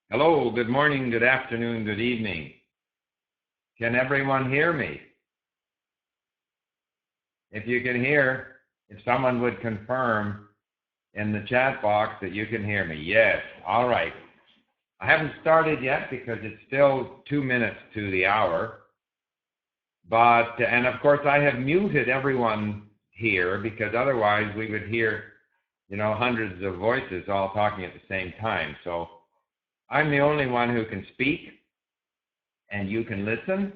Hello, good morning, good afternoon, good evening. Can everyone hear me? If you can hear, if someone would confirm in the chat box that you can hear me. Yes, all right. I haven't started yet because it's still 2 minutes to the hour. And of course, I have muted everyone here because otherwise we would hear, hundreds of voices all talking at the same time. So I'm the only one who can speak, and you can listen,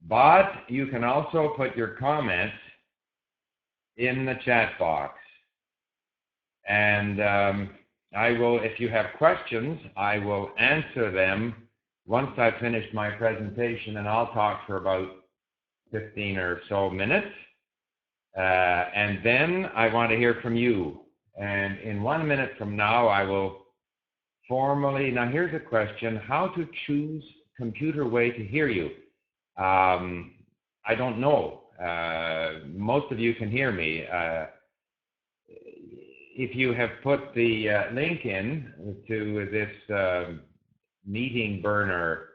but you can also put your comments in the chat box. And I will, if you have questions, I will answer them once I've finished my presentation, and I'll talk for about 15 or so minutes. And then I want to hear from you. And in 1 minute from now, I will formally, now here's a question, how to choose computer way to hear you? I don't know. Most of you can hear me. If you have put the link in to this meeting burner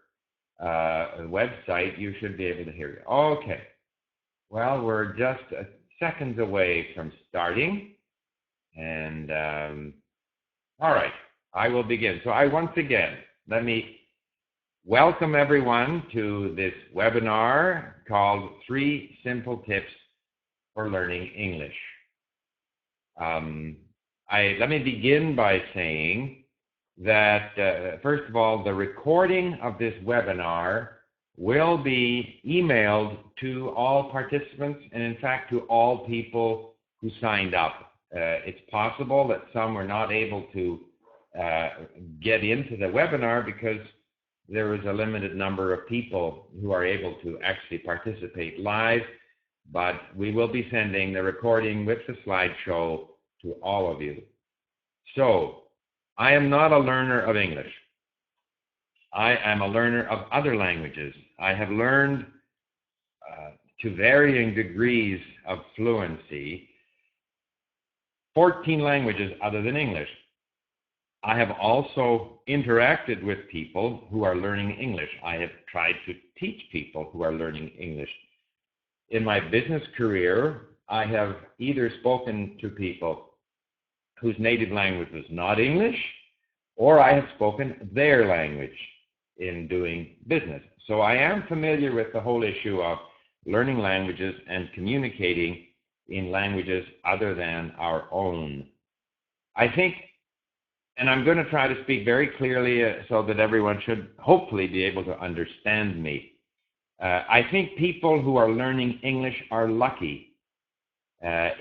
website, you should be able to hear you. Okay. Well, we're just seconds away from starting. And all right, I will begin. So once again, let me welcome everyone to this webinar called 3 Simple Tips for Learning English. Let me begin by saying that, first of all, the recording of this webinar will be emailed to all participants and, in fact, to all people who signed up. It's possible that some were not able to get into the webinar because there is a limited number of people who are able to actually participate live, but we will be sending the recording with the slideshow to all of you. So, I am not a learner of English. I am a learner of other languages. I have learned to varying degrees of fluency 14 languages other than English. I have also interacted with people who are learning English. I have tried to teach people who are learning English. In my business career, I have either spoken to people whose native language was not English, or I have spoken their language in doing business. So I am familiar with the whole issue of learning languages and communicating in languages other than our own. I think, and I'm going to try to speak very clearly so that everyone should hopefully be able to understand me. I think people who are learning English are lucky.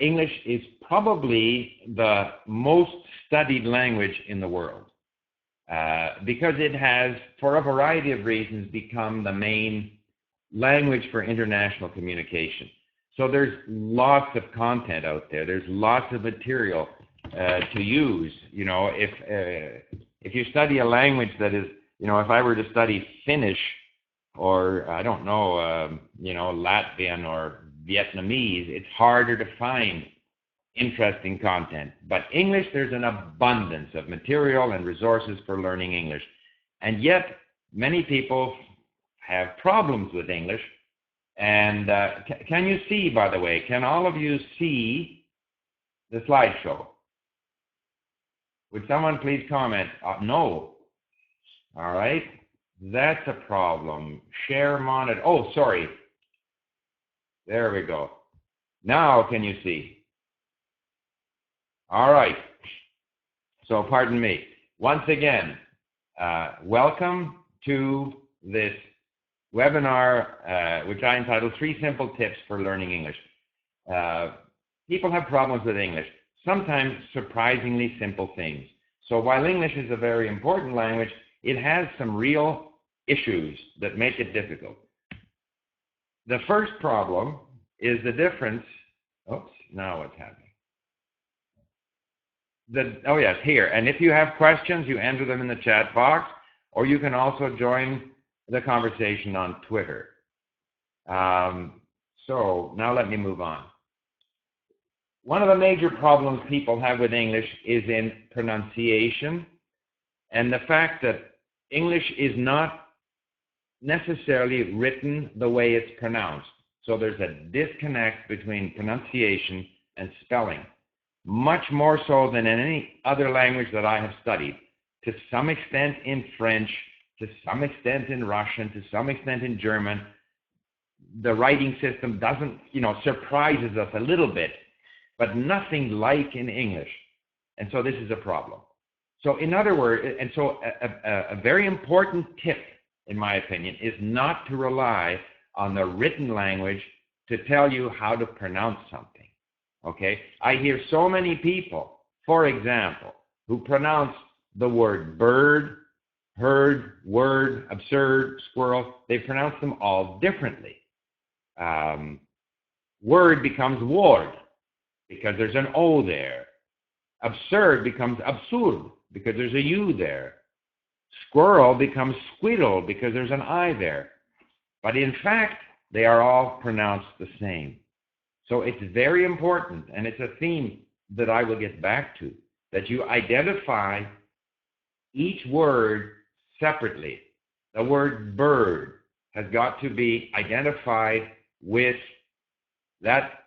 English is probably the most studied language in the world because it has, for a variety of reasons, become the main language for international communication. So there's lots of content out there. There's lots of material to use. If you study a language that is, if I were to study Finnish or, I don't know, Latvian or Vietnamese, it's harder to find interesting content. But English, there's an abundance of material and resources for learning English. And yet, many people have problems with English. And can you see, by the way, can all of you see the slideshow? Would someone please comment? No. All right. That's a problem. Share monitor. Oh, sorry. There we go. Now can you see? All right. So pardon me. Once again, welcome to this webinar, which I entitled 3 Simple Tips for Learning English. People have problems with English, sometimes surprisingly simple things. So while English is a very important language, it has some real issues that make it difficult. The first problem is the difference. Oops, now what's happening? Oh yes, here. And if you have questions, you enter them in the chat box, or you can also join the conversation on Twitter. So now let me move on. One of the major problems people have with English is in pronunciation, and the fact that English is not necessarily written the way it's pronounced. So there's a disconnect between pronunciation and spelling, much more so than in any other language that I have studied. To some extent in French, to some extent in Russian, to some extent in German, the writing system doesn't, surprises us a little bit, but nothing like in English. And so this is a problem. So in other words, and so a very important tip, in my opinion, is not to rely on the written language to tell you how to pronounce something. Okay? I hear so many people, for example, who pronounce the word bird, herd, word, absurd, squirrel. They pronounce them all differently. Word becomes word because there's an O there. Absurd becomes absurd because there's a U there. Squirrel becomes squirrel because there's an I there. But in fact, they are all pronounced the same. So it's very important, and it's a theme that I will get back to, that you identify each word separately. The word bird has got to be identified with that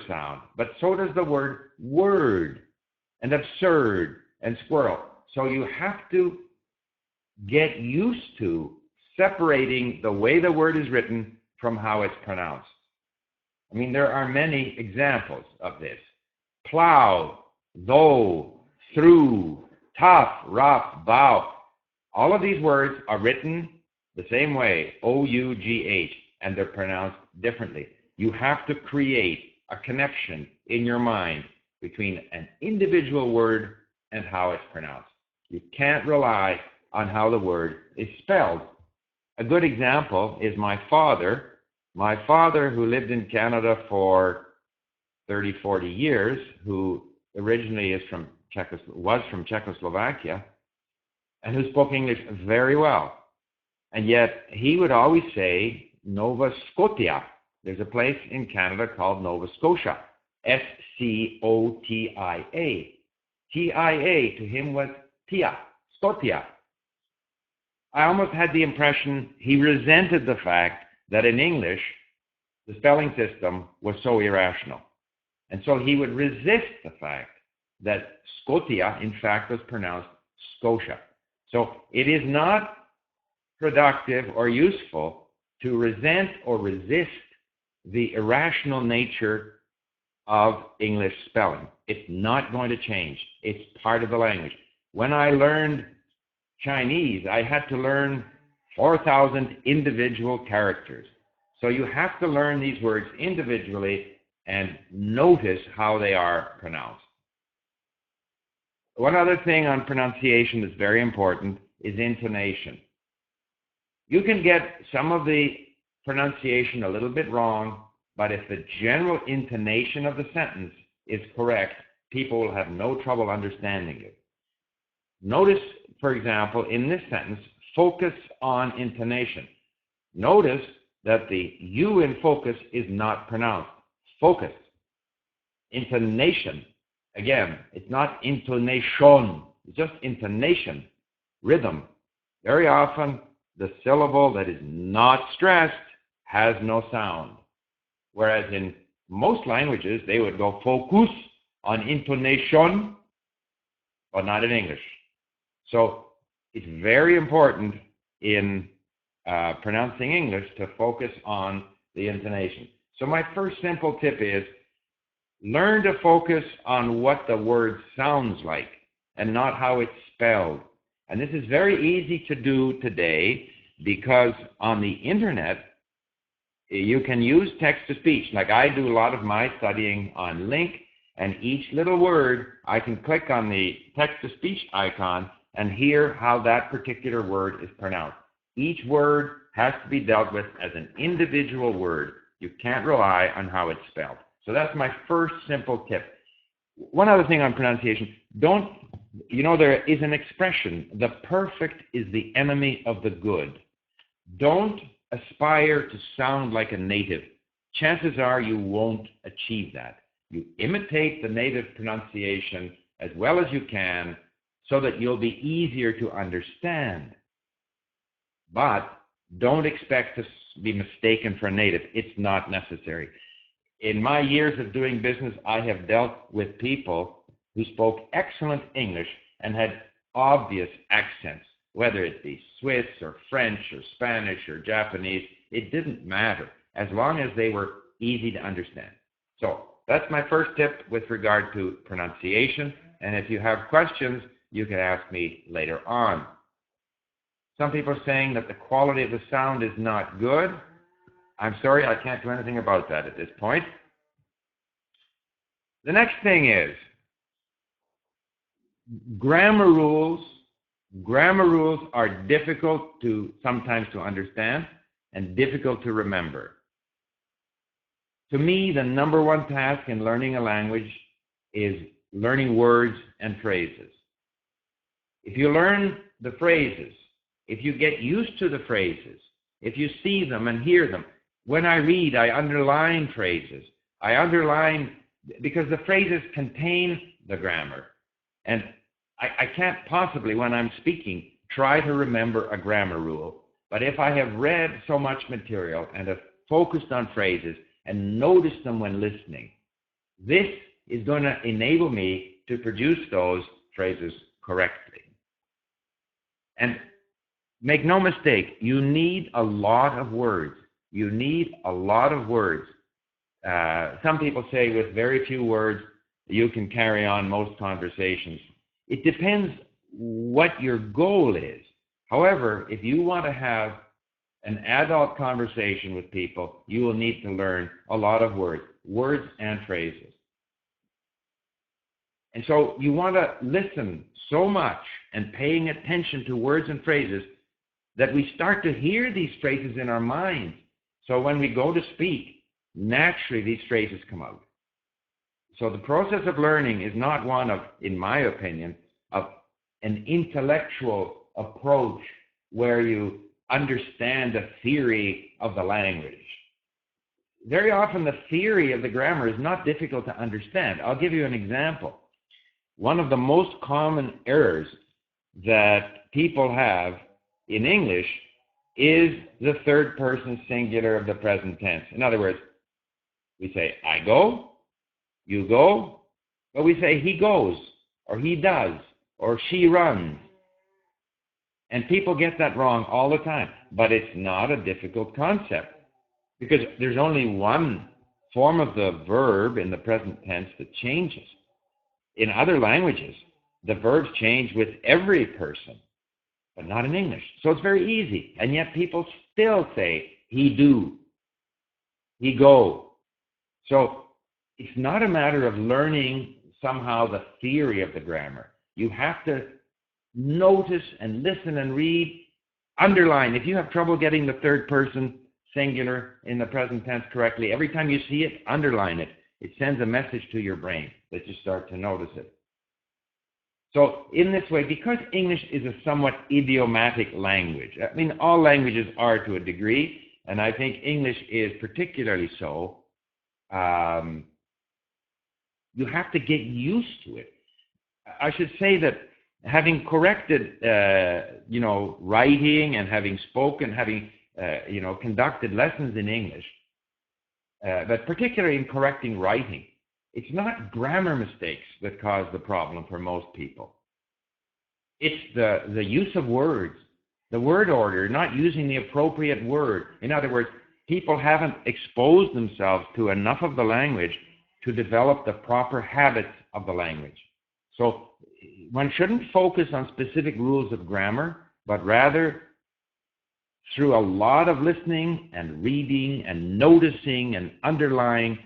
sound, but so does the word word and absurd and squirrel. So you have to get used to separating the way the word is written from how it's pronounced. I mean, there are many examples of this. Plow, though, through, tough, rough, bow. All of these words are written the same way, O-U-G-H, and they're pronounced differently. You have to create a connection in your mind between an individual word and how it's pronounced. You can't rely on how the word is spelled. A good example is my father. My father, who lived in Canada for 30, 40 years, who originally was from Czechoslovakia, and who spoke English very well. And yet he would always say Nova Scotia. There's a place in Canada called Nova Scotia. S-C-O-T-I-A. T-I-A to him was Tia, Scotia. I almost had the impression he resented the fact that in English, the spelling system was so irrational. And so he would resist the fact that Scotia, in fact, was pronounced Scotia. So it is not productive or useful to resent or resist the irrational nature of English spelling. It's not going to change. It's part of the language. When I learned Chinese, I had to learn 4,000 individual characters. So you have to learn these words individually and notice how they are pronounced. One other thing on pronunciation that's very important is intonation. You can get some of the pronunciation a little bit wrong, but if the general intonation of the sentence is correct, people will have no trouble understanding it. Notice, for example, in this sentence, focus on intonation. Notice that the U in focus is not pronounced. Focus. Intonation. Again, it's not intonation. It's just intonation. Rhythm. Very often, the syllable that is not stressed has no sound. Whereas in most languages, they would go focus on intonation, but not in English. So it's very important in pronouncing English to focus on the intonation. So my first simple tip is learn to focus on what the word sounds like and not how it's spelled. And this is very easy to do today because on the internet, you can use text-to-speech. Like I do a lot of my studying on LingQ, and each little word, I can click on the text-to-speech icon and hear how that particular word is pronounced. Each word has to be dealt with as an individual word. You can't rely on how it's spelled. So that's my first simple tip. One other thing on pronunciation, there is an expression, the perfect is the enemy of the good. Don't aspire to sound like a native. Chances are you won't achieve that. You imitate the native pronunciation as well as you can so that you'll be easier to understand. But don't expect to be mistaken for a native. It's not necessary. In my years of doing business, I have dealt with people who spoke excellent English and had obvious accents, whether it be Swiss or French or Spanish or Japanese. It didn't matter as long as they were easy to understand. So that's my first tip with regard to pronunciation. And if you have questions, you can ask me later on. Some people are saying that the quality of the sound is not good. I'm sorry, I can't do anything about that at this point. The next thing is grammar rules. Grammar rules are difficult sometimes to understand and difficult to remember. To me, the number one task in learning a language is learning words and phrases. If you learn the phrases, if you get used to the phrases, if you see them and hear them, when I read, I underline phrases. I underline because the phrases contain the grammar. And I can't possibly, when I'm speaking, try to remember a grammar rule. But if I have read so much material and have focused on phrases and noticed them when listening, this is going to enable me to produce those phrases correctly. And make no mistake, you need a lot of words. You need a lot of words. Some people say with very few words, you can carry on most conversations. It depends what your goal is. However, if you want to have an adult conversation with people, you will need to learn a lot of words and phrases. And so you want to listen so much and paying attention to words and phrases that we start to hear these phrases in our minds. So when we go to speak, naturally these phrases come out. So the process of learning is not one of, in my opinion, of an intellectual approach where you understand the theory of the language. Very often the theory of the grammar is not difficult to understand. I'll give you an example. One of the most common errors that people have in English is the third person singular of the present tense. In other words, we say, I go, you go, but we say he goes, or he does, or she runs. And people get that wrong all the time, but it's not a difficult concept because there's only one form of the verb in the present tense that changes. In other languages, the verbs change with every person, but not in English. So it's very easy, and yet people still say he do, he go. So it's not a matter of learning somehow the theory of the grammar. You have to notice and listen and read, underline. If you have trouble getting the third person singular in the present tense correctly, every time you see it, underline it. It sends a message to your brain that you start to notice it. So in this way, because English is a somewhat idiomatic language, I mean, all languages are to a degree, and I think English is particularly so, you have to get used to it. I should say that having corrected, writing and having spoken, having, conducted lessons in English, but particularly in correcting writing, it's not grammar mistakes that cause the problem for most people. It's the use of words, the word order, not using the appropriate word. In other words, people haven't exposed themselves to enough of the language to develop the proper habits of the language. So one shouldn't focus on specific rules of grammar, but rather through a lot of listening and reading and noticing and underlining,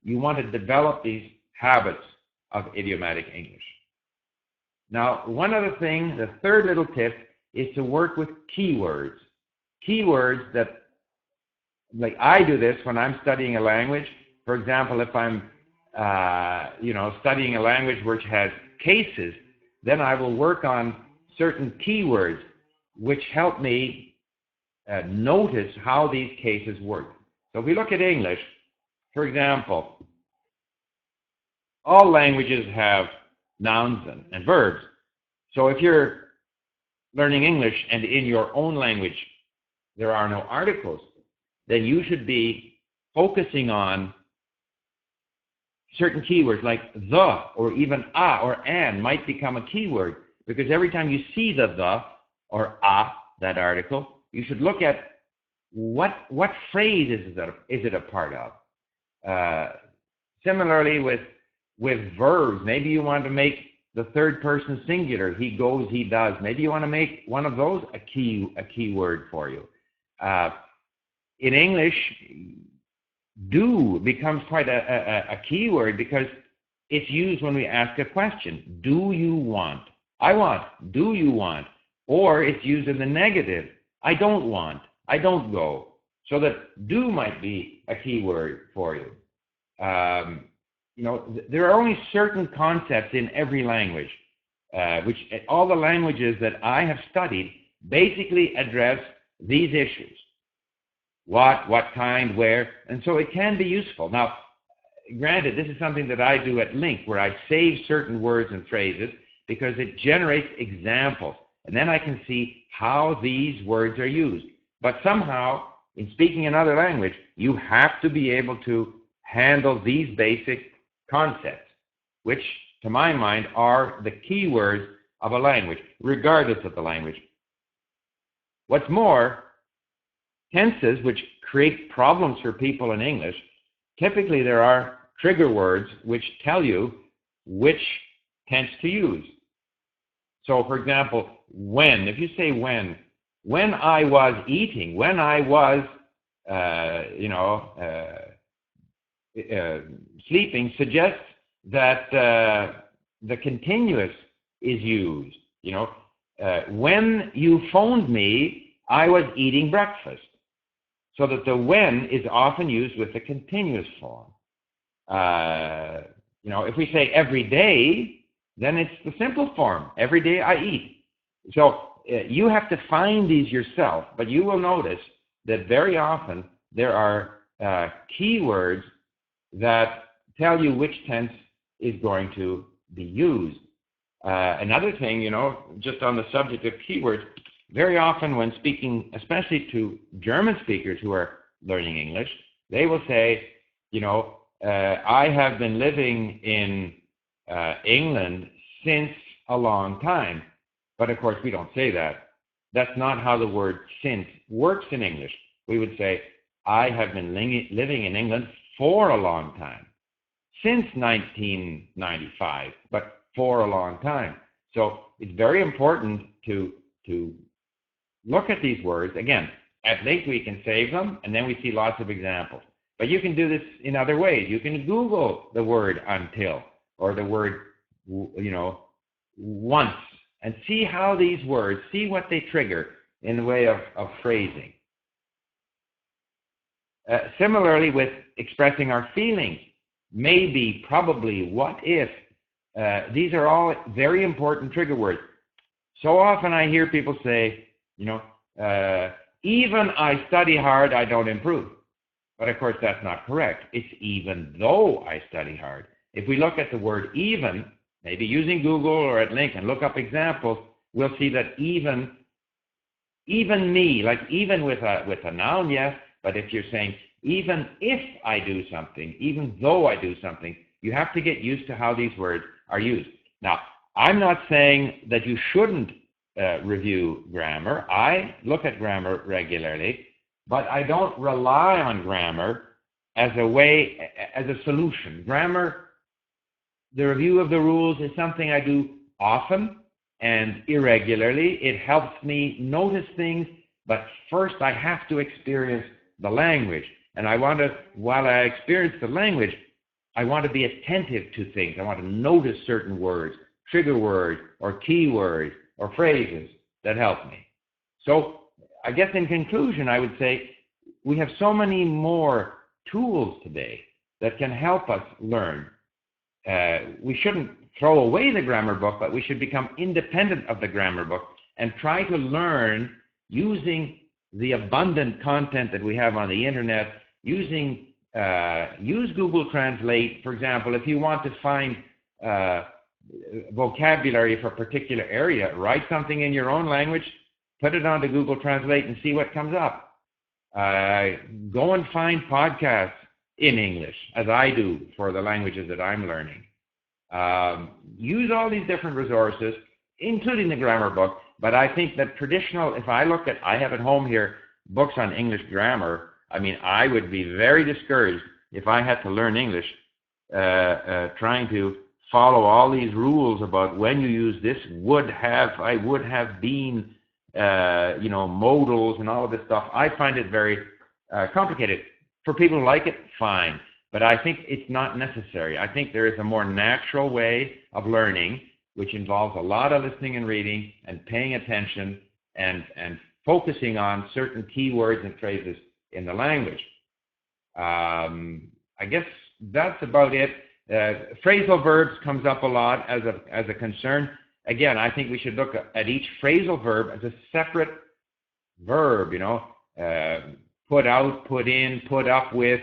you want to develop these habits of idiomatic English. Now, one other thing, the third little tip, is to work with keywords. Keywords that, like I do this when I'm studying a language. For example, if I'm, studying a language which has cases, then I will work on certain keywords which help me notice how these cases work. So if we look at English, for example, all languages have nouns and verbs. So if you're learning English and in your own language there are no articles, then you should be focusing on certain keywords like the or even a or an might become a keyword, because every time you see the or a, that article, you should look at what phrase is it a part of. Similarly with verbs, maybe you want to make the third person singular, he goes, he does. Maybe you want to make one of those a key word for you. In English, do becomes quite a key word because it's used when we ask a question. Do you want? I want. Do you want? Or it's used in the negative. I don't want. I don't go. So that do might be a key word for you. There are only certain concepts in every language, which all the languages that I have studied basically address these issues. What kind, where, and so it can be useful. Now, granted, this is something that I do at LingQ, where I save certain words and phrases because it generates examples, and then I can see how these words are used. But somehow, in speaking another language, you have to be able to handle these basic concepts, which, to my mind, are the key words of a language, regardless of the language. What's more, tenses which create problems for people in English, typically there are trigger words which tell you which tense to use. So, for example, when, if you say when I was eating, when I was, sleeping, suggests that the continuous is used. When you phoned me, I was eating breakfast. So that the when is often used with the continuous form. If we say every day, then it's the simple form. Every day I eat. So you have to find these yourself, but you will notice that very often there are keywords that tell you which tense is going to be used. Another thing, just on the subject of keywords, very often when speaking, especially to German speakers who are learning English, they will say, I have been living in England since a long time. But of course, we don't say that. That's not how the word since works in English. We would say, I have been living in England for a long time. Since 1995, but for a long time. So it's very important to look at these words. Again, at LingQ we can save them, and then we see lots of examples. But you can do this in other ways. You can Google the word until, or the word, once, and see how these words, see what they trigger in the way of phrasing. Similarly with expressing our feelings, maybe, probably, what if, these are all very important trigger words. So often I hear people say, even I study hard, I don't improve. But of course that's not correct. It's even though I study hard. If we look at the word even, maybe using Google or at LingQ and look up examples, we'll see that even me, like even with a noun, yes, but if you're saying even if I do something, even though I do something, you have to get used to how these words are used. Now, I'm not saying that you shouldn't review grammar. I look at grammar regularly, but I don't rely on grammar as a solution. Grammar, the review of the rules, is something I do often and irregularly. It helps me notice things, but first I have to experience the language. And while I experience the language, I want to be attentive to things. I want to notice certain words, trigger words, or key words, or phrases that help me. So I guess in conclusion, I would say we have so many more tools today that can help us learn. We shouldn't throw away the grammar book, but we should become independent of the grammar book and try to learn using the abundant content that we have on the internet, use Google Translate. For example, if you want to find vocabulary for a particular area, write something in your own language, put it onto Google Translate and see what comes up. Go and find podcasts in English, as I do for the languages that I'm learning. Use all these different resources, including the grammar book, but I think that traditional, if I look at, I have at home here books on English grammar, I mean, I would be very discouraged if I had to learn English trying to follow all these rules about when you use this would have, I would have been, modals and all of this stuff. I find it very complicated. For people who like it, fine. But I think it's not necessary. I think there is a more natural way of learning, which involves a lot of listening and reading and paying attention and focusing on certain key words and phrases in the language. I guess that's about it. Phrasal verbs comes up a lot as a concern. Again, I think we should look at each phrasal verb as a separate verb, put out, put in, put up with.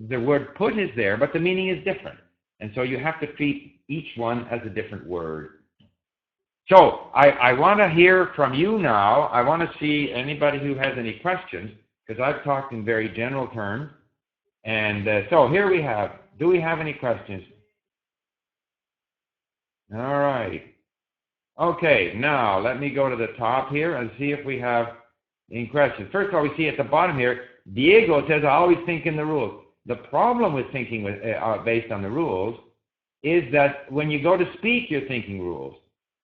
The word put is there, but the meaning is different. And so you have to treat each one as a different word. So I want to hear from you now. I want to see anybody who has any questions, because I've talked in very general terms. And so here we have, do we have any questions? All right. Okay, now let me go to the top here and see if we have any questions. First of all, we see at the bottom here, Diego says, I always think in the rules. The problem with thinking based on the rules is that when you go to speak, you're thinking rules.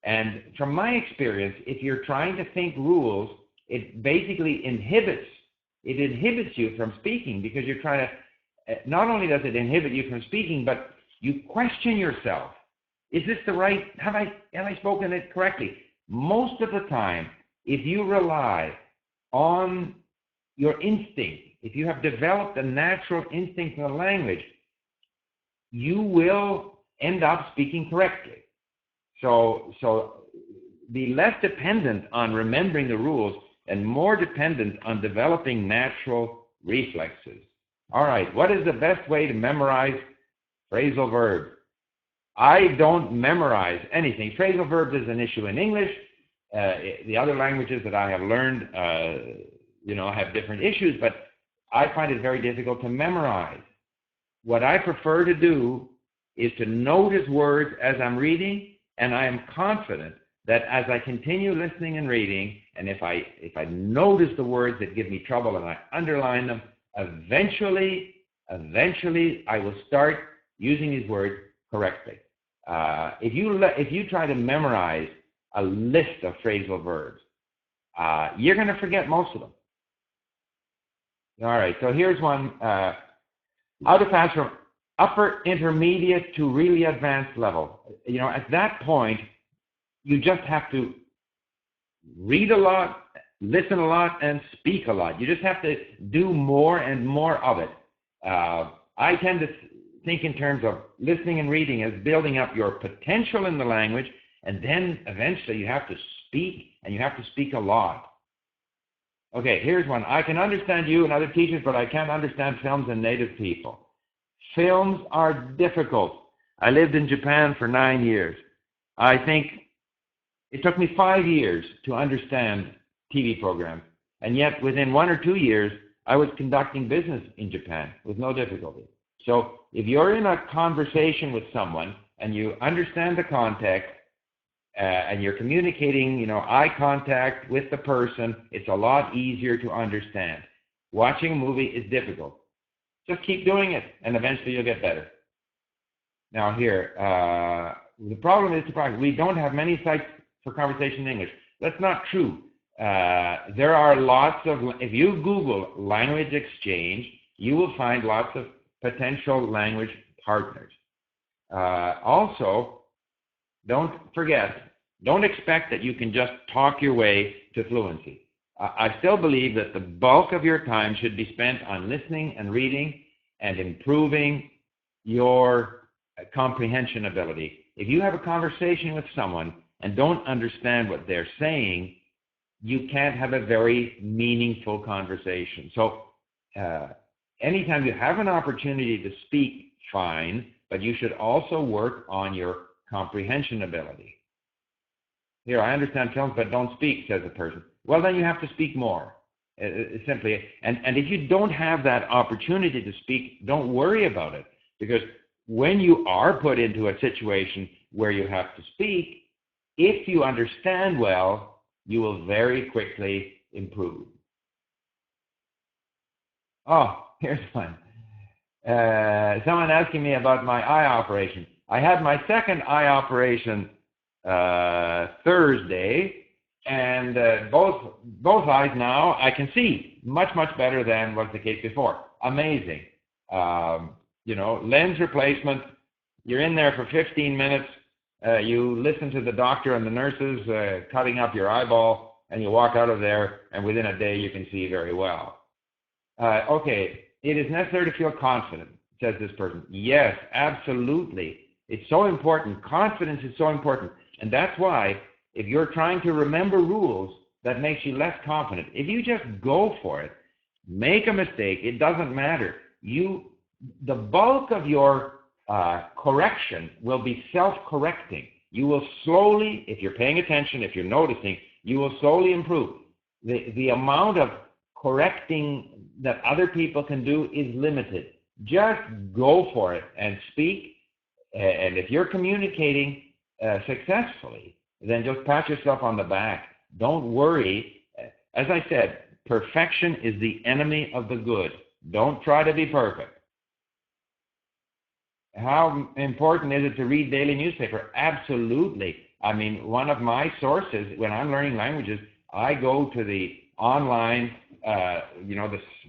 And from my experience, if you're trying to think rules, it basically inhibits you from speaking, because you're trying to, not only does it inhibit you from speaking, but you question yourself. Is this the right, have I spoken it correctly? Most of the time, if you rely on your instinct, if you have developed a natural instinct in the language, you will end up speaking correctly. So be less dependent on remembering the rules and more dependent on developing natural reflexes. All right, what is the best way to memorize phrasal verbs? I don't memorize anything. Phrasal verbs is an issue in English. The other languages that I have learned, have different issues, but I find it very difficult to memorize. What I prefer to do is to notice words as I'm reading, and I am confident that as I continue listening and reading, and if I notice the words that give me trouble and I underline them, eventually I will start using these words correctly. If you try to memorize a list of phrasal verbs, you're going to forget most of them. All right, so here's one. How to pass from upper intermediate to really advanced level. At that point, you just have to read a lot, listen a lot, and speak a lot. You just have to do more and more of it. I tend to think in terms of listening and reading as building up your potential in the language, and then eventually you have to speak, and you have to speak a lot. Okay, here's one. I can understand you and other teachers, but I can't understand films and native people. Films are difficult. I lived in Japan for 9 years. I think it took me 5 years to understand TV programs, and yet within 1 or 2 years, I was conducting business in Japan with no difficulty. So if you're in a conversation with someone and you understand the context, and you're communicating, eye contact with the person, it's a lot easier to understand. Watching a movie is difficult. Just keep doing it, and eventually you'll get better. Now here, the problem is we don't have many sites for conversation in English. That's not true. There are lots of, if you Google language exchange, you will find lots of potential language partners. Also, don't expect that you can just talk your way to fluency. I still believe that the bulk of your time should be spent on listening and reading and improving your comprehension ability. If you have a conversation with someone and don't understand what they're saying, you can't have a very meaningful conversation. So anytime you have an opportunity to speak, fine, but you should also work on your comprehension ability. Here, I understand films, but don't speak, says a person. Well, then you have to speak more. Simply, and if you don't have that opportunity to speak, don't worry about it, because when you are put into a situation where you have to speak, if you understand well, you will very quickly improve. Oh, here's one. Someone asking me about my eye operation. I had my second eye operation Thursday, and both eyes now I can see much better than was the case before. Amazing. Lens replacement. You're in there for 15 minutes. You listen to the doctor and the nurses cutting up your eyeball, and you walk out of there, and within a day you can see very well. Okay, it is necessary to feel confident, says this person. Yes, absolutely. It's so important. Confidence is so important. And that's why, if you're trying to remember rules, that makes you less confident. If you just go for it, make a mistake, it doesn't matter. The bulk of your correction will be self-correcting. You will slowly, if you're paying attention, if you're noticing, you will slowly improve. The amount of correcting that other people can do is limited. Just go for it and speak. And if you're communicating successfully, then just pat yourself on the back. Don't worry. As I said, perfection is the enemy of the good. Don't try to be perfect. How important is it to read daily newspaper? Absolutely. I mean, one of my sources when I'm learning languages, I go to the online, the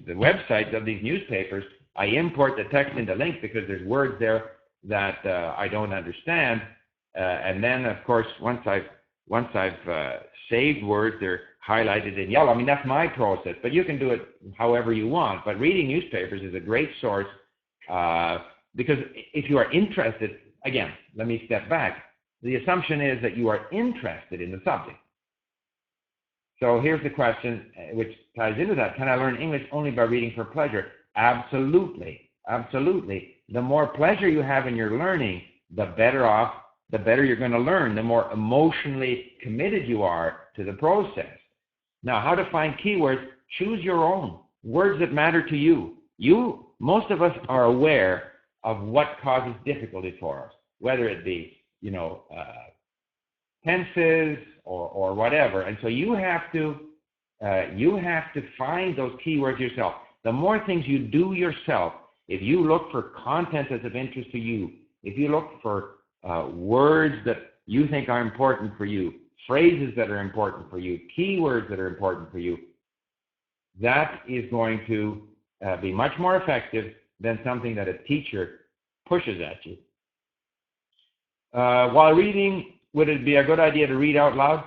websites of these newspapers. I import the text into LingQ because there's words there that I don't understand, and then of course once I've saved words, they're highlighted in yellow. I mean, that's my process, but you can do it however you want. But reading newspapers is a great source because if you are interested, again, let me step back. The assumption is that you are interested in the subject. So here's the question, which ties into that. Can I learn English only by reading for pleasure? Absolutely. Absolutely. The more pleasure you have in your learning, the better you're going to learn, the more emotionally committed you are to the process. Now, how to find keywords? Choose your own, words that matter to you. Most of us are aware of what causes difficulty for us, whether it be, tenses or whatever. And so you have to find those keywords yourself. The more things you do yourself, if you look for content that's of interest to you, if you look for words that you think are important for you, phrases that are important for you, keywords that are important for you, that is going to be much more effective than something that a teacher pushes at you. While reading, would it be a good idea to read out loud?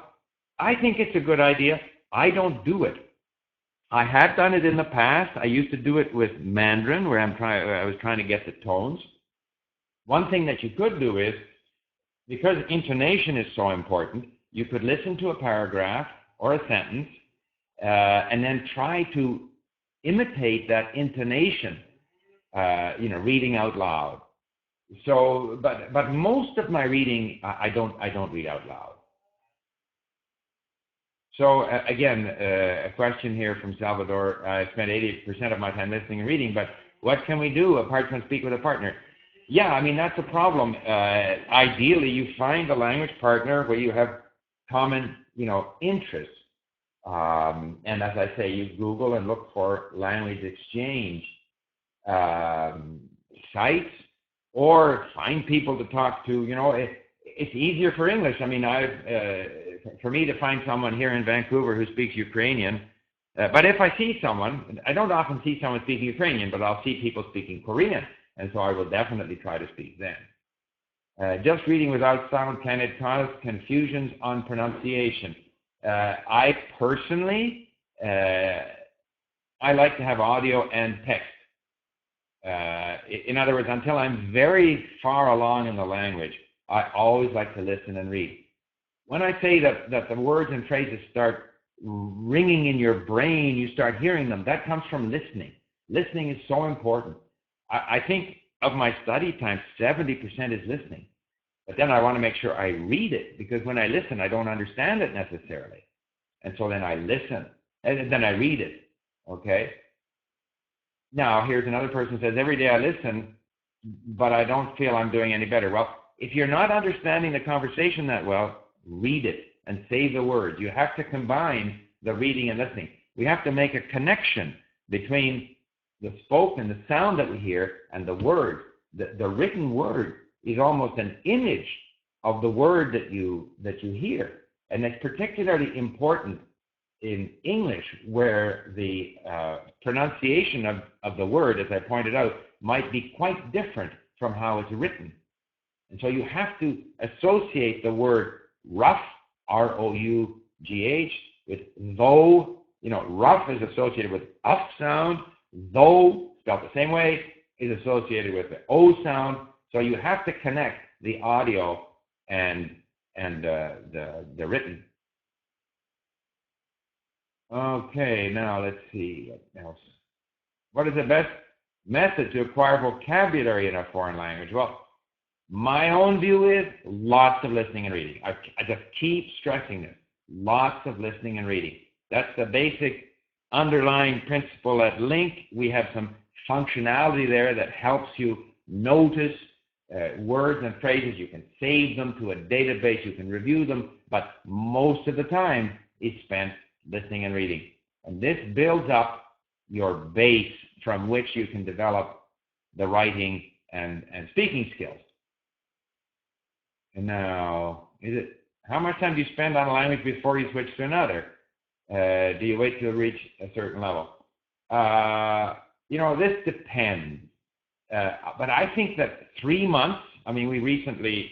I think it's a good idea. I don't do it. I had done it in the past. I used to do it with Mandarin, where I was trying to get the tones. One thing that you could do is, because intonation is so important, you could listen to a paragraph or a sentence and then try to imitate that intonation, reading out loud. So, but most of my reading, I don't read out loud. So again, a question here from Salvador. I spend 80% of my time listening and reading, but what can we do apart from speak with a partner? Yeah, I mean, that's a problem. Ideally, you find a language partner where you have common, interests. And as I say, you Google and look for language exchange sites, or find people to talk to. It's easier for English. I mean, for me to find someone here in Vancouver who speaks Ukrainian, but if I see someone, I don't often see someone speaking Ukrainian, but I'll see people speaking Korean, and so I will definitely try to speak then. Just reading without sound, can it cause confusions on pronunciation? I personally, I like to have audio and text. In other words, until I'm very far along in the language, I always like to listen and read. When I say that the words and phrases start ringing in your brain, you start hearing them, that comes from listening. Listening is so important. I think of my study time, 70% is listening. But then I want to make sure I read it, because when I listen, I don't understand it necessarily. And so then I listen, and then I read it, okay? Now, here's another person who says, every day I listen, but I don't feel I'm doing any better. Well, if you're not understanding the conversation that well, read it and say the words. You have to combine the reading and listening. We have to make a connection between the spoken, the sound that we hear, and the word. The written word is almost an image of the word that you hear. And it's particularly important in English, where the pronunciation of the word, as I pointed out, might be quite different from how it's written. And so you have to associate the word rough, R-O-U-G-H, with though. You know, rough is associated with up sound. Though, spelled the same way, is associated with the O sound. So you have to connect the audio and the written. Okay, now let's see what else. What is the best method to acquire vocabulary in a foreign language? Well, my own view is lots of listening and reading. I just keep stressing this. Lots of listening and reading. That's the basic underlying principle at LingQ. We have some functionality there that helps you notice words and phrases. You can save them to a database. You can review them. But most of the time is spent listening and reading. And this builds up your base from which you can develop the writing and speaking skills. And now, how much time do you spend on a language before you switch to another? Do you wait till you reach a certain level? This depends. But I think that 3 months, I mean, we recently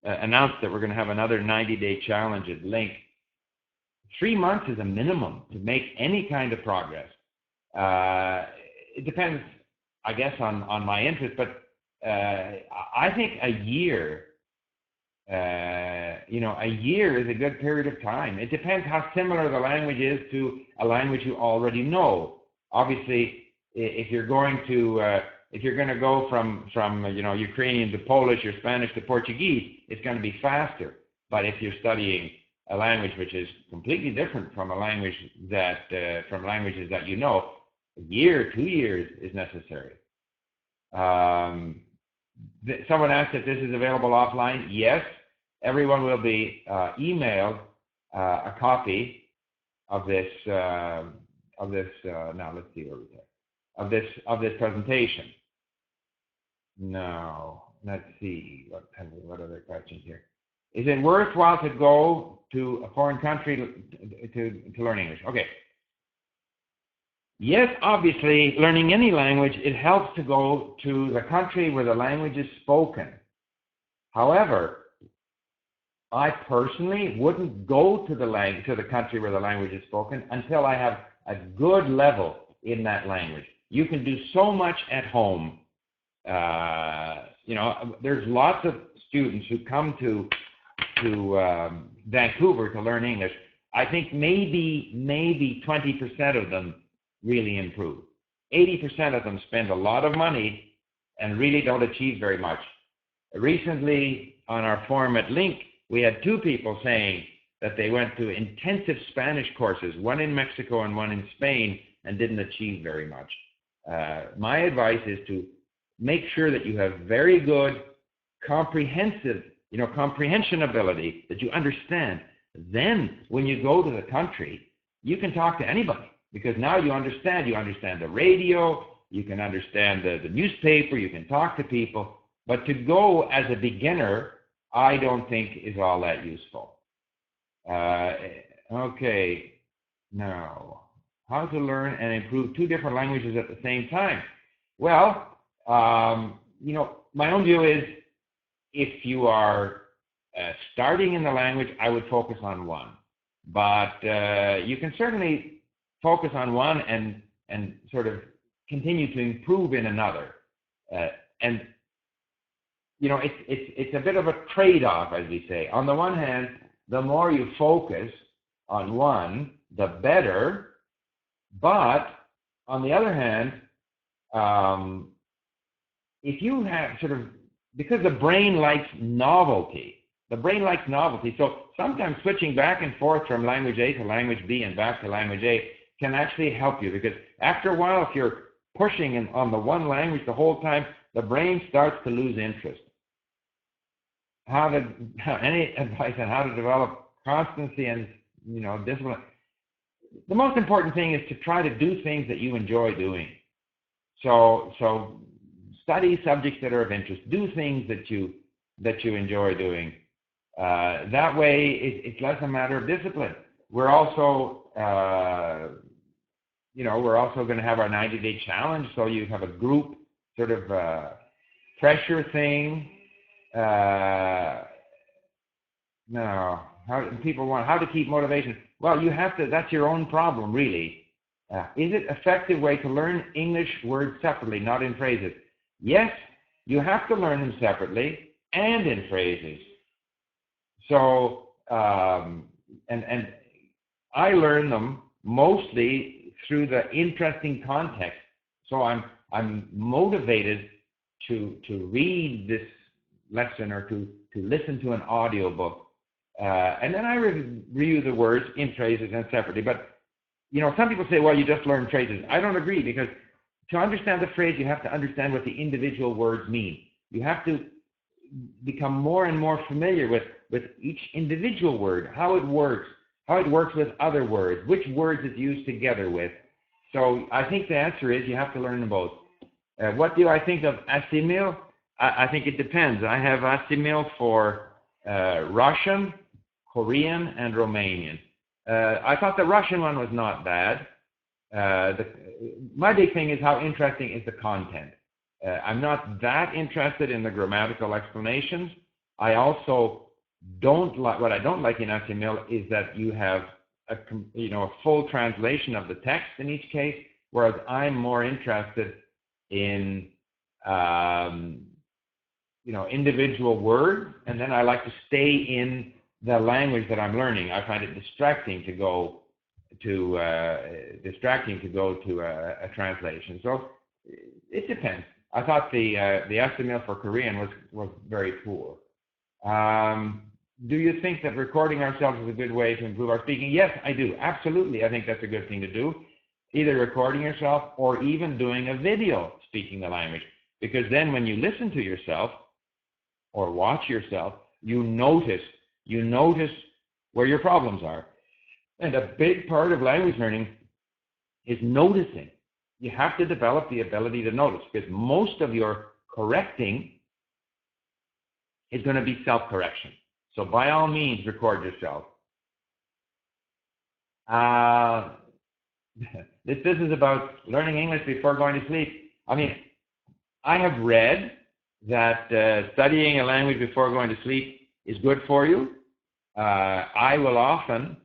announced that we're going to have another 90-day challenge at LingQ. 3 months is a minimum to make any kind of progress. It depends, I guess, on my interest, but I think a year, a year is a good period of time. It depends how similar the language is to a language you already know. Obviously, if you're going to go from Ukrainian to Polish or Spanish to Portuguese, it's going to be faster. But if you're studying a language which is completely different from a language from languages that you know, a year, 2 years is necessary. Someone asked if this is available offline. Yes, everyone will be emailed a copy of this. Now let's see where we are. Of this presentation. Now let's see what other questions here. Is it worthwhile to go to a foreign country to learn English? Okay. Yes, obviously, learning any language, it helps to go to the country where the language is spoken. However, I personally wouldn't go to the country where the language is spoken until I have a good level in that language. You can do so much at home. There's lots of students who come to Vancouver to learn English. I think maybe 20% of them really improve. 80% of them spend a lot of money and really don't achieve very much. Recently, on our forum at LingQ, we had 2 people saying that they went to intensive Spanish courses, one in Mexico and one in Spain, and didn't achieve very much. My advice is to make sure that you have very good comprehension ability, that you understand. Then when you go to the country, you can talk to anybody, because now you understand the radio, you can understand the newspaper, you can talk to people. But to go as a beginner, I don't think is all that useful. Okay, now, how to learn and improve 2 different languages at the same time? Well, my own view is, if you are starting in the language, I would focus on one. But you can certainly focus on one and sort of continue to improve in another. It's a bit of a trade-off, as we say. On the one hand, the more you focus on one, the better. But on the other hand, if you have sort of because the brain likes novelty. The brain likes novelty. So sometimes switching back and forth from language A to language B and back to language A can actually help you, because after a while, if you're pushing on the one language the whole time, the brain starts to lose interest. Any advice on how to develop constancy and discipline? The most important thing is to try to do things that you enjoy doing. So study subjects that are of interest. Do things that you enjoy doing. That way, it's less a matter of discipline. We're also, we're also going to have our 90-day challenge. So you have a group sort of pressure thing. No, people want how to keep motivation. Well, you have to. That's your own problem, really. Is it an effective way to learn English words separately, not in phrases? Yes, you have to learn them separately and in phrases. So, and I learn them mostly through the interesting context. So I'm motivated to read this lesson or to listen to an audio book. And then I review the words in phrases and separately. But, some people say, well, you just learn phrases. I don't agree, because to understand the phrase, you have to understand what the individual words mean. You have to become more and more familiar with each individual word, how it works with other words, which words it's used together with. So I think the answer is you have to learn them both. What do I think of Assimil? I think it depends. I have Assimil for Russian, Korean, and Romanian. I thought the Russian one was not bad. My big thing is how interesting is the content. I'm not that interested in the grammatical explanations. I also don't like, what I don't like in Assimil is that you have a full translation of the text in each case, whereas I'm more interested in individual words, and then I like to stay in the language that I'm learning. I find it distracting to go to a translation. So it depends. I thought the Assimil for Korean was very poor. Do you think that recording ourselves is a good way to improve our speaking? Yes, I do. Absolutely. I think that's a good thing to do. Either recording yourself or even doing a video speaking the language. Because then when you listen to yourself or watch yourself, you notice where your problems are. And a big part of language learning is noticing. You have to develop the ability to notice, because most of your correcting is going to be self-correction. So by all means, record yourself. This is about learning English before going to sleep. I mean, I have read that studying a language before going to sleep is good for you. I will often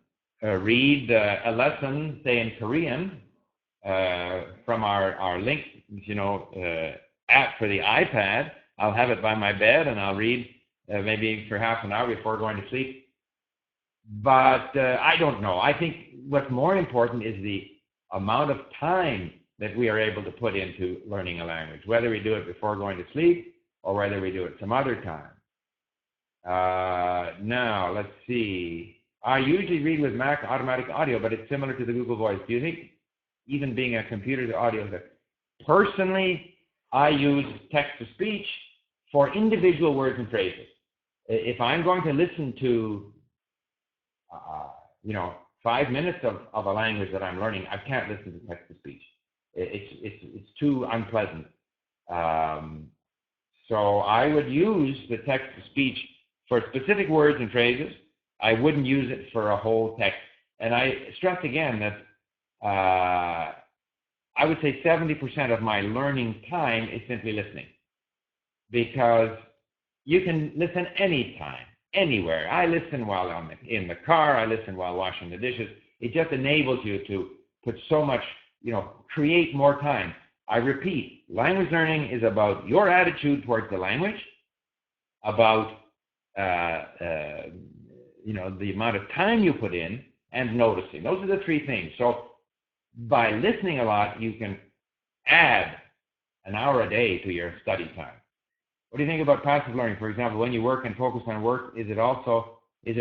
read a lesson, say in Korean, from our LingQ, app for the iPad. I'll have it by my bed, and I'll read maybe for half an hour before going to sleep. But I don't know. I think what's more important is the amount of time that we are able to put into learning a language, whether we do it before going to sleep or whether we do it some other time. Now, let's see. I usually read with Mac automatic audio, but it's similar to the Google Voice. Do you think even being a computer to audio? Personally, I use text-to-speech for individual words and phrases. If I'm going to listen to, 5 minutes of a language that I'm learning, I can't listen to text-to-speech. It's too unpleasant. So I would use the text-to-speech for specific words and phrases. I wouldn't use it for a whole text. And I stress again that I would say 70% of my learning time is simply listening, because you can listen anytime, anywhere. I listen while I'm in the car. I listen while washing the dishes. It just enables you to put so much, create more time. I repeat, language learning is about your attitude towards the language, about the amount of time you put in, and noticing. Those are the three things. So by listening a lot, you can add an hour a day to your study time. What do you think about passive learning? For example, when you work and focus on work, is it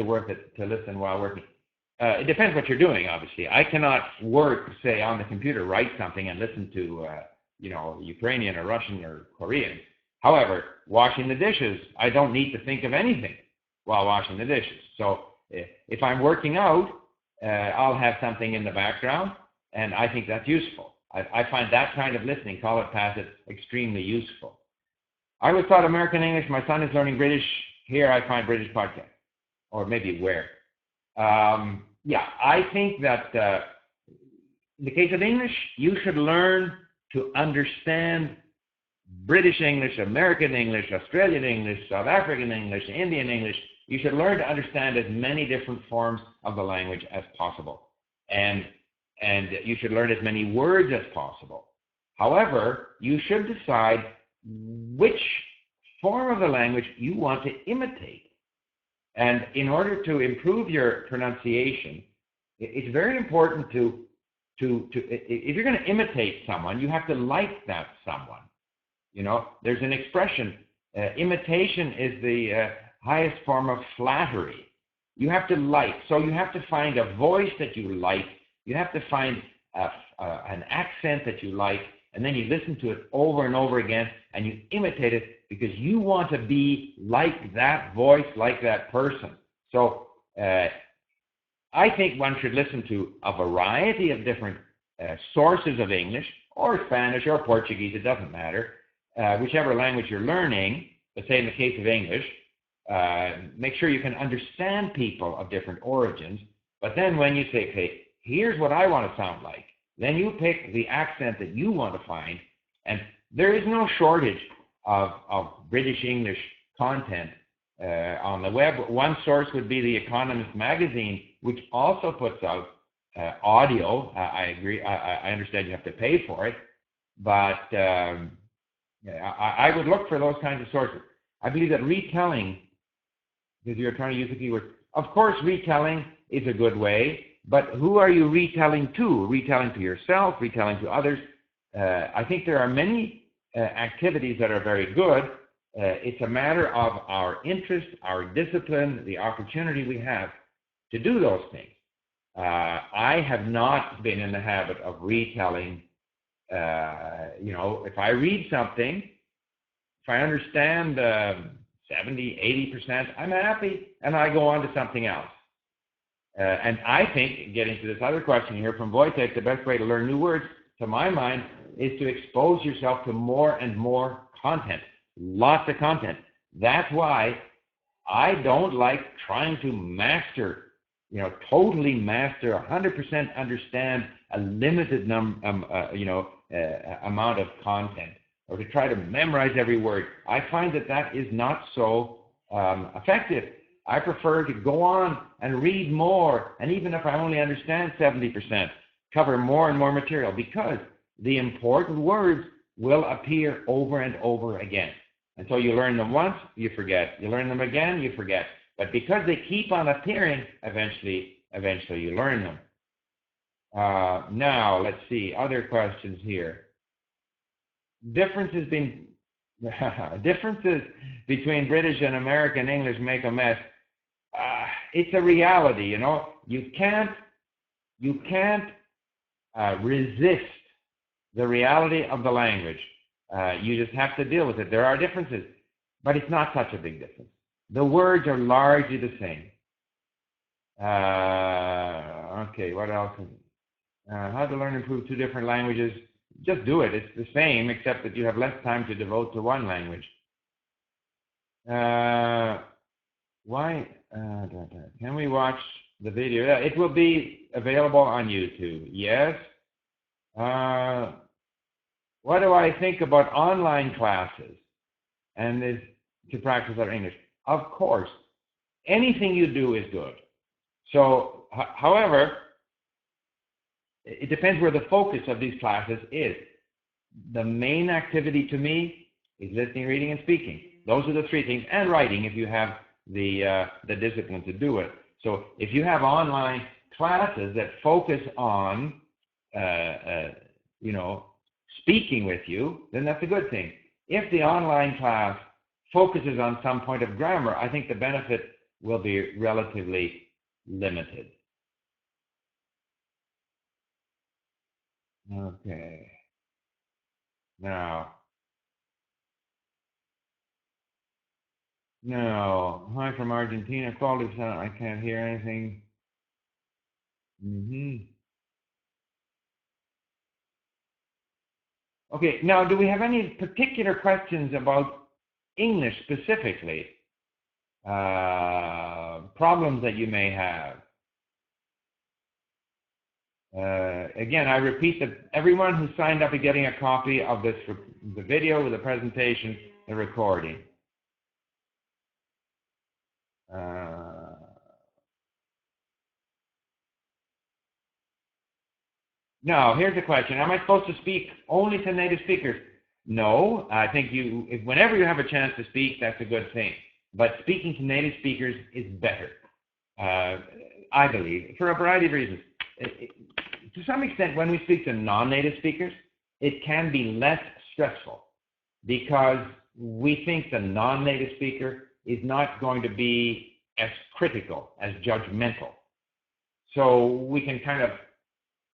worth it to listen while working? It depends what you're doing, obviously. I cannot work, say, on the computer, write something and listen to, Ukrainian or Russian or Korean. However, washing the dishes, I don't need to think of anything while washing the dishes. So if I'm working out, I'll have something in the background, and I think that's useful. I find that kind of listening, call it passive, extremely useful. I was taught American English. My son is learning British. Here I find British podcasts, or maybe where. I think that in the case of English, you should learn to understand British English, American English, Australian English, South African English, Indian English. You should learn to understand as many different forms of the language as possible. And you should learn as many words as possible. However, you should decide which form of the language you want to imitate. And in order to improve your pronunciation, it's very important to if you're going to imitate someone, you have to like that someone. There's an expression, imitation is the highest form of flattery. You have to like, so you have to find a voice that you like, you have to find an accent that you like, and then you listen to it over and over again, and you imitate it because you want to be like that voice, like that person. So I think one should listen to a variety of different sources of English, or Spanish, or Portuguese, it doesn't matter. Whichever language you're learning, let's say in the case of English, make sure you can understand people of different origins. But then when you say, okay, here's what I want to sound like, then you pick the accent that you want to find. And there is no shortage of British English content on the web. One source would be The Economist magazine, which also puts out audio. I agree. I understand you have to pay for it, but I would look for those kinds of sources. I believe that retelling, because you're trying to use the keyword, of course retelling is a good way, but who are you retelling to? Retelling to yourself, retelling to others? I think there are many activities that are very good. It's a matter of our interest, our discipline, the opportunity we have to do those things. I have not been in the habit of retelling. If I read something, if I understand 70, 80%, I'm happy, and I go on to something else. And I think, getting to this other question here from Wojtek, the best way to learn new words, to my mind, is to expose yourself to more and more content, lots of content. That's why I don't like trying to master, totally master, 100% understand a limited amount of content, or to try to memorize every word. I find that is not so effective. I prefer to go on and read more, and even if I only understand 70%, cover more and more material, because the important words will appear over and over again. And so you learn them once, you forget. You learn them again, you forget. But because they keep on appearing, eventually you learn them. Now, let's see, other questions here. Differences between British and American English make a mess. It's a reality, You can't resist the reality of the language. You just have to deal with it. There are differences, but it's not such a big difference. The words are largely the same. Okay, what else? How to learn and improve two different languages? Just do it. It's the same, except that you have less time to devote to one language. Why? Can we watch the video? It will be available on YouTube. Yes. What do I think about online classes and this to practice our English? Of course, anything you do is good. So, however, it depends where the focus of these classes is. The main activity to me is listening, reading, and speaking. Those are the three things, and writing if you have the discipline to do it. So if you have online classes that focus on, speaking with you, then that's a good thing. If the online class focuses on some point of grammar, I think the benefit will be relatively limited. Okay. Now, no. Hi from Argentina. Quality sound. I can't hear anything. Okay. Now, do we have any particular questions about English specifically? Problems that you may have? Again, I repeat that everyone who signed up is getting a copy of this, the video, the presentation, the recording. Now, here's a question. Am I supposed to speak only to native speakers? No, I think whenever you have a chance to speak, that's a good thing. But speaking to native speakers is better, I believe, for a variety of reasons. To some extent, when we speak to non-native speakers, it can be less stressful because we think the non-native speaker is not going to be as critical, as judgmental. So we can kind of,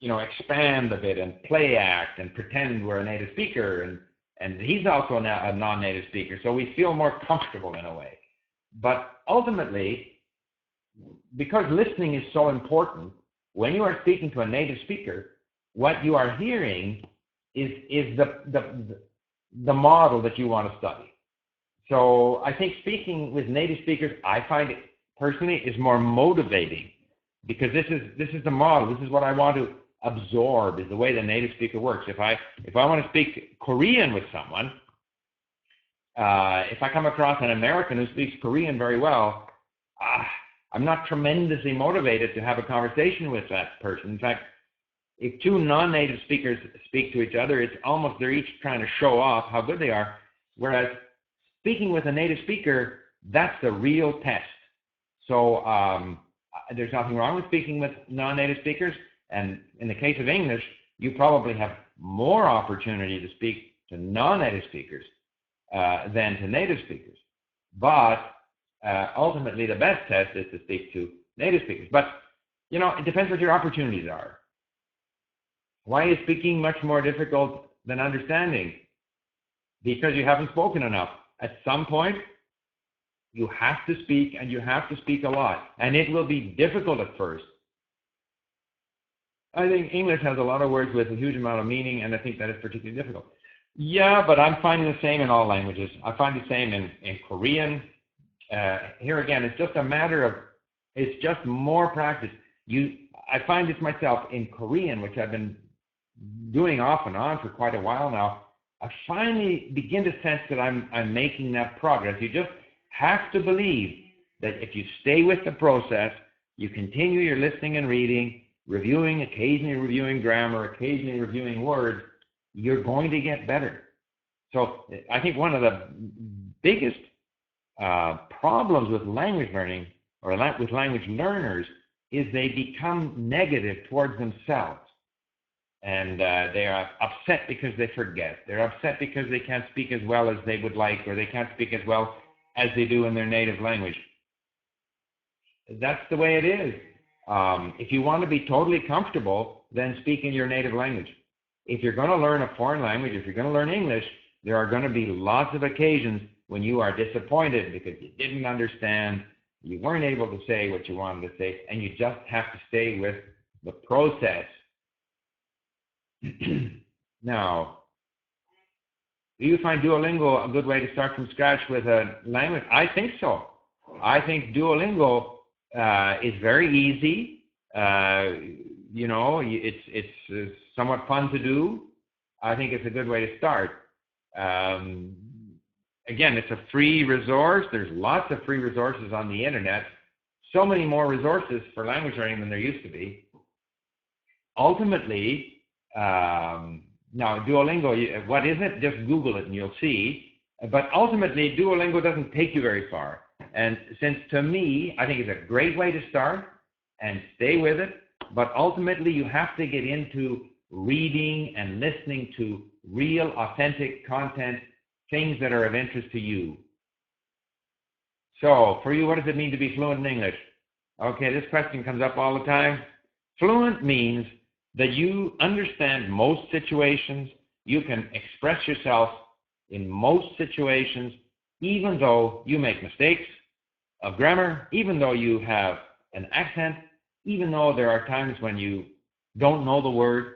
expand a bit and play act and pretend we're a native speaker, and he's also a non-native speaker, so we feel more comfortable in a way. But ultimately, because listening is so important, when you are speaking to a native speaker, what you are hearing is the model that you want to study. So I think speaking with native speakers, I find it personally is more motivating because this is the model. This is what I want to absorb, is the way the native speaker works. If I want to speak Korean with someone, if I come across an American who speaks Korean very well, I'm not tremendously motivated to have a conversation with that person. In fact, if two non-native speakers speak to each other, it's almost they're each trying to show off how good they are. Whereas speaking with a native speaker, that's the real test. So there's nothing wrong with speaking with non-native speakers. And in the case of English, you probably have more opportunity to speak to non-native speakers than to native speakers. But ultimately, the best test is to speak to native speakers. But, it depends what your opportunities are. Why is speaking much more difficult than understanding? Because you haven't spoken enough. At some point, you have to speak, and you have to speak a lot. And it will be difficult at first. I think English has a lot of words with a huge amount of meaning, and I think that is particularly difficult. Yeah, but I'm finding the same in all languages. I find the same in Korean. Here again, it's just a matter of, it's just more practice. I find this myself in Korean, which I've been doing off and on for quite a while now. I finally begin to sense that I'm making that progress. You just have to believe that if you stay with the process, you continue your listening and reading, occasionally reviewing grammar, occasionally reviewing words, you're going to get better. So I think one of the biggest problems with language learning or with language learners is they become negative towards themselves. And they are upset because they forget. They're upset because they can't speak as well as they would like, or they can't speak as well as they do in their native language. That's the way it is. If you want to be totally comfortable, then speak in your native language. If you're going to learn a foreign language, if you're going to learn English, there are going to be lots of occasions when you are disappointed because you didn't understand, you weren't able to say what you wanted to say, and you just have to stay with the process. Now, do you find DuoLingo a good way to start from scratch with a language? I think so. I think DuoLingo is very easy. It's somewhat fun to do. I think it's a good way to start. Again, it's a free resource. There's lots of free resources on the internet. So many more resources for language learning than there used to be. Ultimately, now DuoLingo, what is it? Just Google it and you'll see. But ultimately, DuoLingo doesn't take you very far. And since to me, I think it's a great way to start and stay with it. But ultimately, you have to get into reading and listening to real, authentic content, things that are of interest to you. So, for you, what does it mean to be fluent in English? Okay, this question comes up all the time. Fluent means that you understand most situations, you can express yourself in most situations, even though you make mistakes of grammar, even though you have an accent, even though there are times when you don't know the word,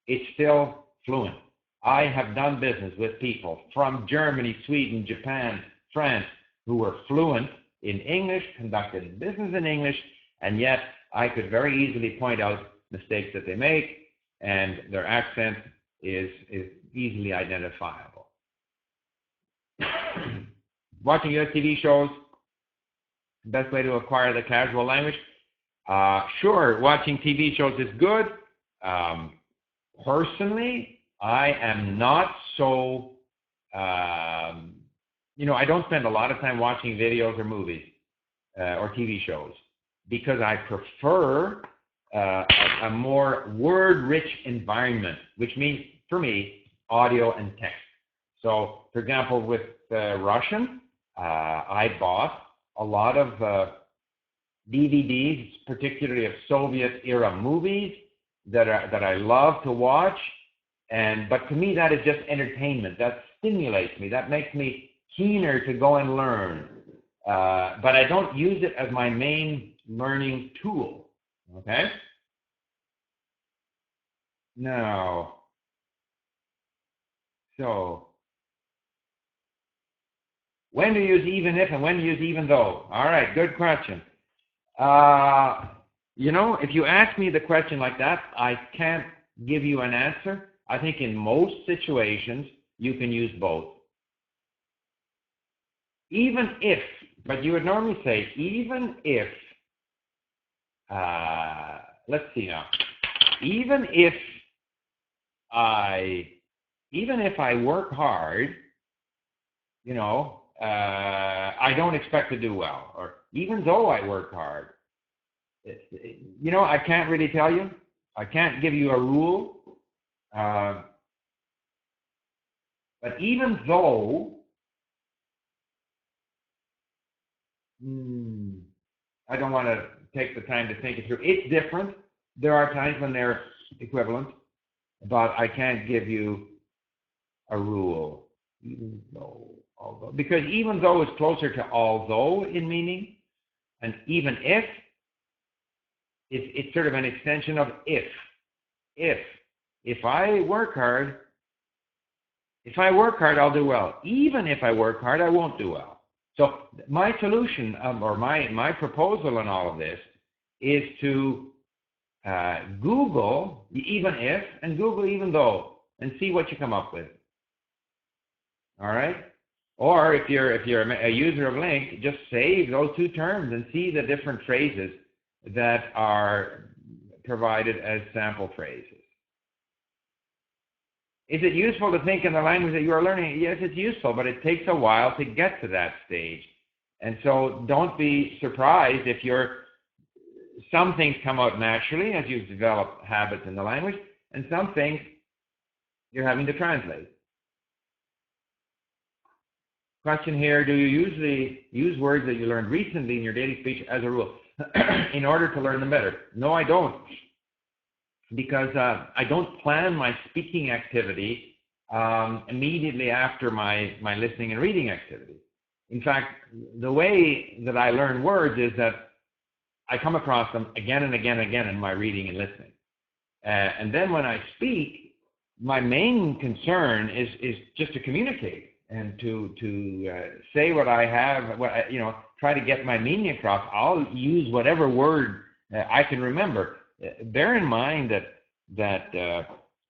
it's still fluent. I have done business with people from Germany, Sweden, Japan, France, who were fluent in English, conducted business in English, and yet I could very easily point out mistakes that they make, and their accent is easily identifiable. Watching US TV shows, best way to acquire the casual language? Sure, watching TV shows is good. Personally, I am not so, I don't spend a lot of time watching videos or movies or TV shows because I prefer a more word-rich environment, which means, for me, audio and text. So, for example, with Russian, I bought a lot of DVDs, particularly of Soviet-era movies that I love to watch. But to me, that is just entertainment. That stimulates me. That makes me keener to go and learn. But I don't use it as my main learning tool. Okay? Now, so when to use even if and when to use even though? All right, good question. If you ask me the question like that, I can't give you an answer. I think in most situations, you can use both. Even if, but you would normally say, even if, let's see now, even if I work hard, I don't expect to do well. Or even though I work hard, I can't really tell you. I can't give you a rule. But even though, I don't want to take the time to think it through. It's different. There are times when they're equivalent, but I can't give you a rule. Even though, although, because even though is closer to although in meaning, and even if, it's sort of an extension of if. If I work hard, I'll do well. Even if I work hard, I won't do well. So my solution, or my proposal in all of this, is to Google even if and Google even though and see what you come up with. All right? Or if you're a user of LingQ, just save those two terms and see the different phrases that are provided as sample phrases. Is it useful to think in the language that you are learning? Yes, it's useful, but it takes a while to get to that stage. And so don't be surprised if some things come out naturally as you develop habits in the language, and some things you're having to translate. Question here, do you usually use words that you learned recently in your daily speech as a rule in order to learn them better? No, I don't. Because I don't plan my speaking activity immediately after my listening and reading activity. In fact, the way that I learn words is that I come across them again and again and again in my reading and listening. And then when I speak, my main concern is just to communicate and to say what I have, try to get my meaning across. I'll use whatever word I can remember. Bear in mind that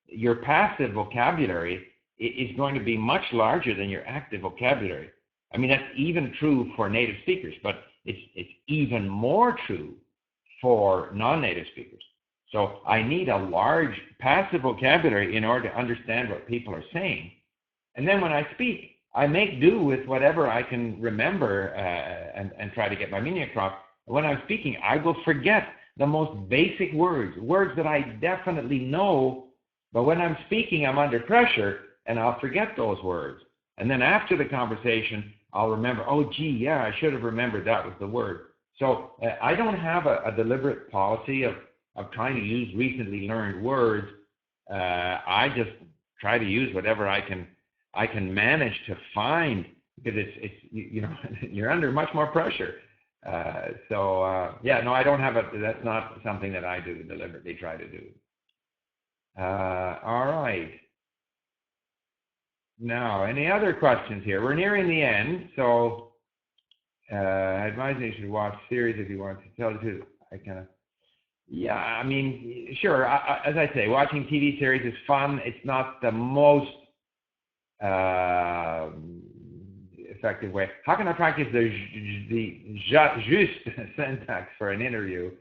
your passive vocabulary is going to be much larger than your active vocabulary. I mean, that's even true for native speakers, but it's even more true for non-native speakers. So I need a large passive vocabulary in order to understand what people are saying. And then when I speak, I make do with whatever I can remember and try to get my meaning across. When I'm speaking, I will forget the most basic words that I definitely know, but when I'm speaking, I'm under pressure, and I'll forget those words. And then after the conversation, I'll remember, oh, gee, yeah, I should have remembered that was the word. So I don't have a deliberate policy of trying to use recently learned words. I just try to use whatever I can manage to find, because it's you know, you're under much more pressure. Yeah, no, I don't have that's not something that I do deliberately try to do. All right. Now, any other questions here? We're nearing the end, so I advise you should watch series if you want to tell the truth. Yeah, I mean, sure. As I say, watching TV series is fun. It's not the most effective way. How can I practice the juste syntax for an interview?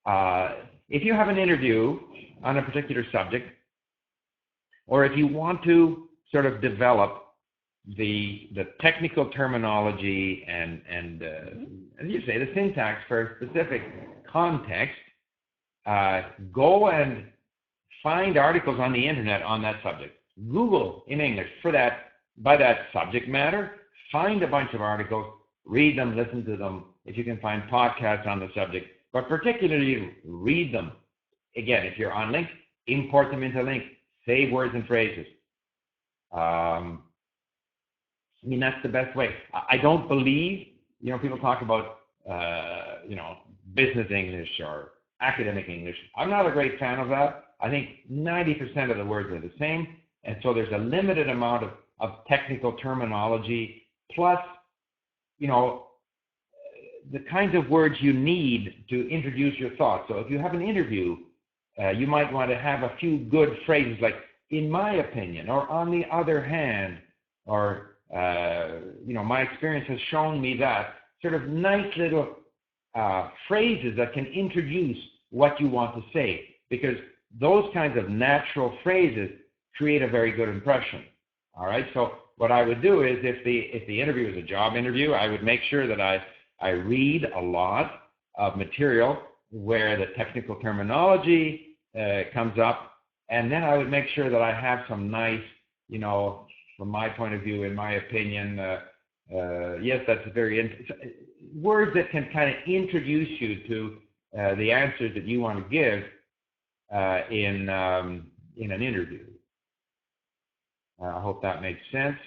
If you have an interview on a particular subject, or if you want to sort of develop the technical terminology and as you say, the syntax for a specific context, go and find articles on the internet on that subject. Google in English for that, by that subject matter. Find a bunch of articles, read them, listen to them. If you can find podcasts on the subject, but particularly read them. Again, if you're on LingQ, import them into LingQ. Save words and phrases. I mean, that's the best way. I don't believe, you know, people talk about, you know, business English or academic English. I'm not a great fan of that. I think 90% of the words are the same. And so there's a limited amount of technical terminology, plus, you know, the kinds of words you need to introduce your thoughts. So if you have an interview, you might want to have a few good phrases like, in my opinion, or on the other hand, or, you know, my experience has shown me that. Sort of nice little phrases that can introduce what you want to say, because those kinds of natural phrases create a very good impression. All right, so what I would do is, if the interview is a job interview, I would make sure that I read a lot of material where the technical terminology comes up, and then I would make sure that I have some nice, you know, from my point of view, in my opinion, yes, that's a very words that can kind of introduce you to the answers that you want to give in an interview. I hope that makes sense.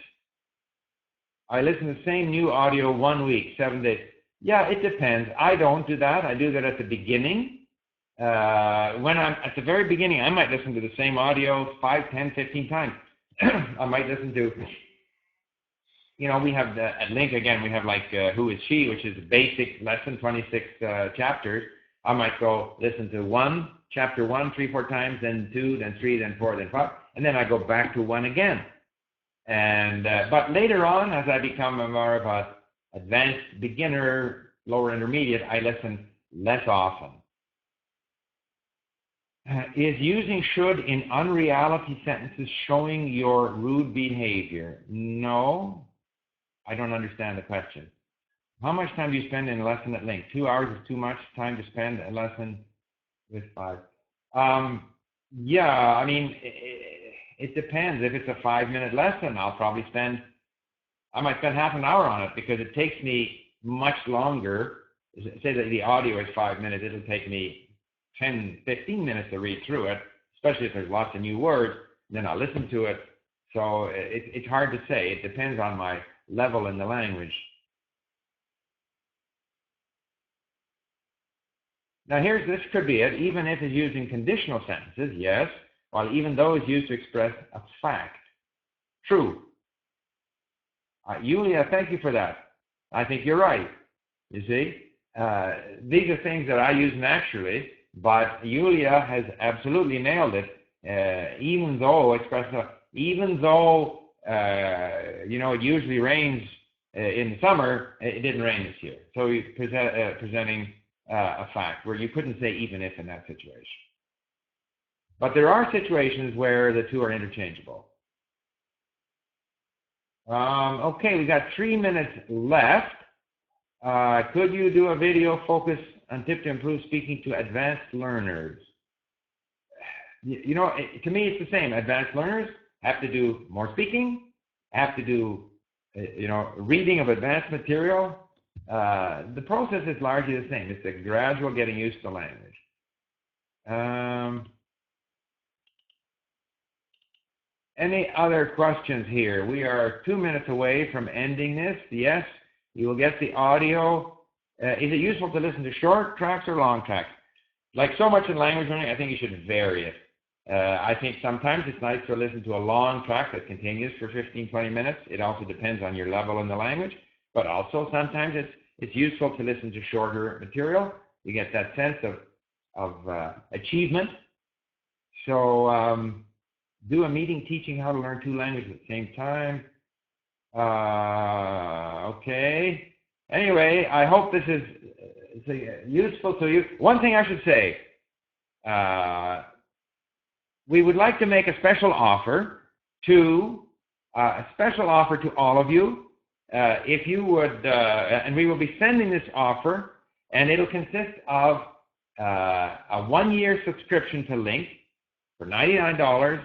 I listen to the same new audio 1 week, 7 days. Yeah, it depends. I don't do that. I do that at the beginning. When I'm at the very beginning, I might listen to the same audio 5, 10, 15 times. I might listen to, you know, we have at LingQ, again, we have like Who is She, which is a basic lesson, 26 chapters. I might go listen to chapter 1, 3, 4 times, then 2, then 3, then 4, then 5, and then I go back to 1 again. And but later on, as I become a more of a advanced beginner, lower intermediate, I listen less often. Is using should in unreality sentences showing your rude behavior? No, I don't understand the question. How much time do you spend in a lesson at LingQ? 2 hours is too much time to spend a lesson with 5. Yeah, I mean, it depends. If it's a 5-minute lesson, I might spend half an hour on it, because it takes me much longer. Say that the audio is 5 minutes, it'll take me 10, 15 minutes to read through it, especially if there's lots of new words. Then I'll listen to it. So it's hard to say. It depends on my level in the language. Now this could be it. Even if it's using conditional sentences, yes, while even those used to express a fact. True. Yulia, thank you for that. I think you're right. You see, these are things that I use naturally, but Yulia has absolutely nailed it. Even though you know, it usually rains in summer, it didn't rain this year. So you're presenting a fact where you couldn't say even if in that situation. But there are situations where the two are interchangeable. Okay, we got 3 minutes left. Could you do a video focus on tips to improve speaking to advanced learners? You know, to me, it's the same. Advanced learners have to do more speaking, have to do, reading of advanced material, the process is largely the same. It's a gradual getting used to the language. Any other questions here? We are 2 minutes away from ending this. Yes, you will get the audio. Is it useful to listen to short tracks or long tracks? Like so much in language learning, I think you should vary it. I think sometimes it's nice to listen to a long track that continues for 15, 20 minutes. It also depends on your level in the language. But also sometimes it's useful to listen to shorter material. You get that sense of achievement. So do a meeting teaching how to learn 2 languages at the same time. Okay. Anyway, I hope this is useful to you. One thing I should say, we would like to make a special offer to all of you. If you would, and we will be sending this offer, and it'll consist of a 1-year subscription to LingQ for $99,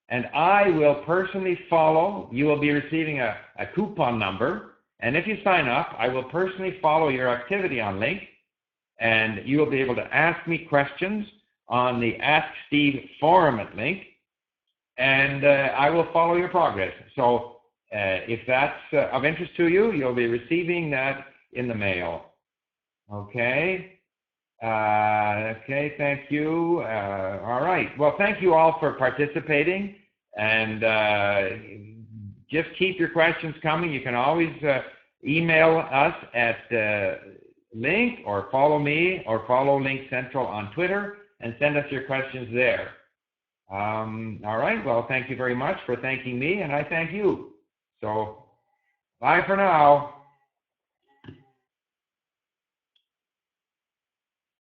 and I will personally follow. You will be receiving a coupon number, and if you sign up, I will personally follow your activity on LingQ, and you will be able to ask me questions on the Ask Steve forum at LingQ, and I will follow your progress. So if that's of interest to you, you'll be receiving that in the mail. Okay. Okay, thank you. All right. Well, thank you all for participating, and just keep your questions coming. You can always email us at LingQ, or follow me, or follow LingQ Central on Twitter, and send us your questions there. All right. Well, thank you very much for thanking me, and I thank you. So, bye for now.